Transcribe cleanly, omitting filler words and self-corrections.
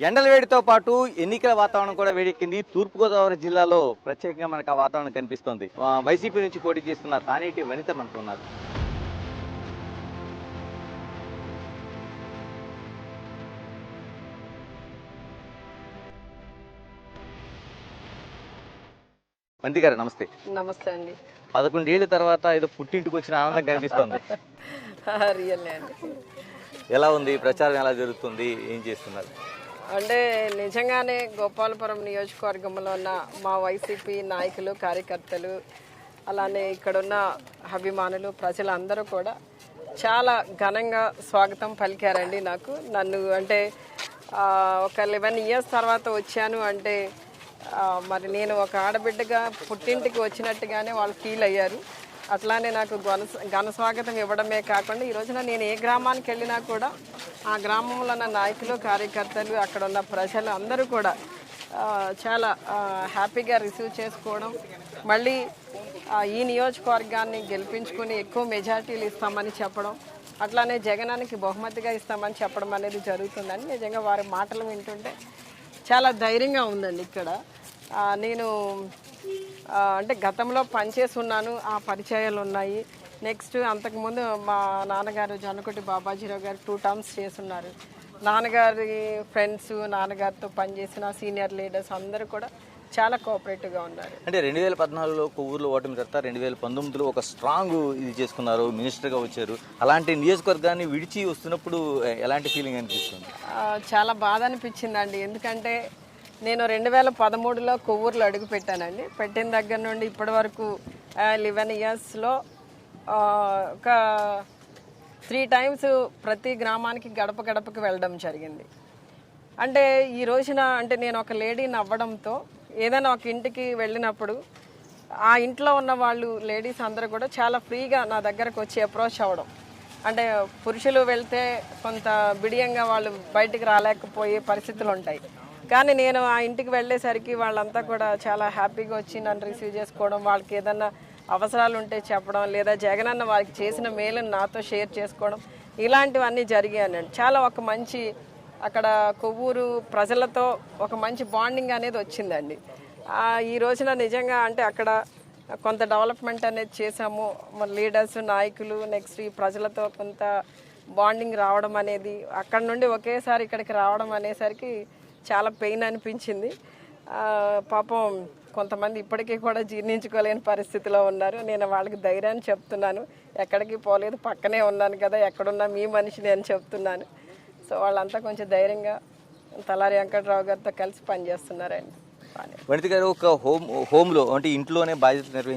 ఎండల వేడితో పాటు ఎన్నికల వాతావరణం కూడా వేడెక్కింది. తూర్పుగోదావరి జిల్లాలో ప్రత్యేకంగా మనకు ఆ వాతావరణం కనిపిస్తోంది. వైసీపీ నుంచి పోటీ చేస్తున్న తానేటి వనిత మనకు ఉన్నారు. వనిత గారు నమస్తే. నమస్తే అండి. 11 ఏళ్ల తర్వాత ఏదో పుట్టింటికి వచ్చిన ఆనందం కనిపిస్తోంది. రియల్ అండి. ఎలా ఉంది ప్రచారం, ఎలా జరుగుతుంది, ఏం చేస్తున్నారు? అంటే నిజంగానే గోపాలపురం నియోజకవర్గంలో ఉన్న మా వైసీపీ నాయకులు, కార్యకర్తలు, అలానే ఇక్కడున్న అభిమానులు, ప్రజలందరూ కూడా చాలా ఘనంగా స్వాగతం పలికారండి నాకు. నన్ను అంటే ఒక 11 ఇయర్స్ తర్వాత వచ్చాను అంటే మరి నేను ఒక ఆడబిడ్డగా పుట్టింటికి వచ్చినట్టుగానే వాళ్ళు ఫీల్ అయ్యారు. అట్లానే నాకు ఘన స్వాగతం ఇవ్వడమే కాకుండా ఈ రోజున నేను ఏ గ్రామానికి వెళ్ళినా కూడా ఆ గ్రామంలో ఉన్న నాయకులు, కార్యకర్తలు, అక్కడ ఉన్న ప్రజలు అందరూ కూడా చాలా హ్యాపీగా రిసీవ్ చేసుకోవడం, మళ్ళీ ఈ నియోజకవర్గాన్ని గెలిపించుకుని ఎక్కువ మెజార్టీలు ఇస్తామని చెప్పడం, అట్లానే జగనానికి బహుమతిగా ఇస్తామని చెప్పడం అనేది జరుగుతుందని నిజంగా వారి మాటలు వింటుంటే చాలా ధైర్యంగా ఉందండి. ఇక్కడ నేను అంటే గతంలో పనిచేసి ఉన్నాను, ఆ పరిచయాలు ఉన్నాయి. నెక్స్ట్ అంతకుముందు మా నాన్నగారు జొన్నకొట్టి బాబాజీరావు గారు 2 టర్మ్స్ చేస్తున్నారు. నాన్నగారి ఫ్రెండ్స్, నాన్నగారితో పనిచేసిన సీనియర్ లీడర్స్ అందరూ కూడా చాలా కోఆపరేటివ్గా ఉన్నారు. అంటే 2014లో కొవ్వూరులో ఓటమి తర్వాత 2019లో ఒక స్ట్రాంగ్ ఇది చేసుకున్నారు, మినిస్టర్గా వచ్చారు. అలాంటి నియోజకవర్గాన్ని విడిచి వస్తున్నప్పుడు ఎలాంటి ఫీలింగ్ అనిపిస్తుంది? చాలా బాధ అనిపించిందండి. ఎందుకంటే నేను 2013లో కొవ్వూరులో అడుగు పెట్టానండి. పెట్టిన దగ్గర నుండి ఇప్పటి వరకు 11 ఇయర్స్లో ఒక 3 టైమ్స్ ప్రతి గ్రామానికి గడప గడపకి వెళ్ళడం జరిగింది. అంటే ఈ రోజున అంటే నేను ఒక లేడీని అవ్వడంతో ఏదైనా ఒక ఇంటికి వెళ్ళినప్పుడు ఆ ఇంట్లో ఉన్న వాళ్ళు లేడీస్ అందరూ కూడా చాలా ఫ్రీగా నా దగ్గరకు వచ్చి అప్రోచ్ అవ్వడం. అంటే పురుషులు వెళ్తే కొంత బిడియంగా వాళ్ళు బయటికి రాలేకపోయే పరిస్థితులు ఉంటాయి. కానీ నేను ఆ ఇంటికి వెళ్ళేసరికి వాళ్ళంతా కూడా చాలా హ్యాపీగా వచ్చి నన్ను రిసీవ్ చేసుకోవడం, వాళ్ళకి ఏదన్నా అవసరాలు ఉంటే చెప్పడం, లేదా జగనన్న వారికి చేసిన మేలుని నాతో షేర్ చేసుకోవడం, ఇలాంటివన్నీ జరిగాయండి. చాలా ఒక మంచి అక్కడ కొవ్వూరు ప్రజలతో ఒక మంచి బాండింగ్ అనేది వచ్చిందండి. ఈ రోజున నిజంగా అంటే అక్కడ కొంత డెవలప్మెంట్ అనేది చేశాము. మన లీడర్స్, నాయకులు, నెక్స్ట్ ఈ ప్రజలతో కొంత బాండింగ్ రావడం అనేది, అక్కడ నుండి ఒకేసారి ఇక్కడికి రావడం అనేసరికి చాలా పెయిన్ అనిపించింది. పాపం కొంతమంది ఇప్పటికీ కూడా జీర్ణించుకోలేని పరిస్థితిలో ఉన్నారు. నేను వాళ్ళకి ధైర్యాన్ని చెప్తున్నాను, ఎక్కడికి పోలేదు, పక్కనే ఉన్నాను కదా, ఎక్కడున్నా మీ మనిషిని అని చెప్తున్నాను. సో వాళ్ళంతా కొంచెం ధైర్యంగా తలారి వెంకట్రావు గారితో కలిసి పనిచేస్తున్నారండి. వనిత గారు ఒక హోమ్లో అంటే ఇంట్లోనే బాధ్యత నిర్వహించారు.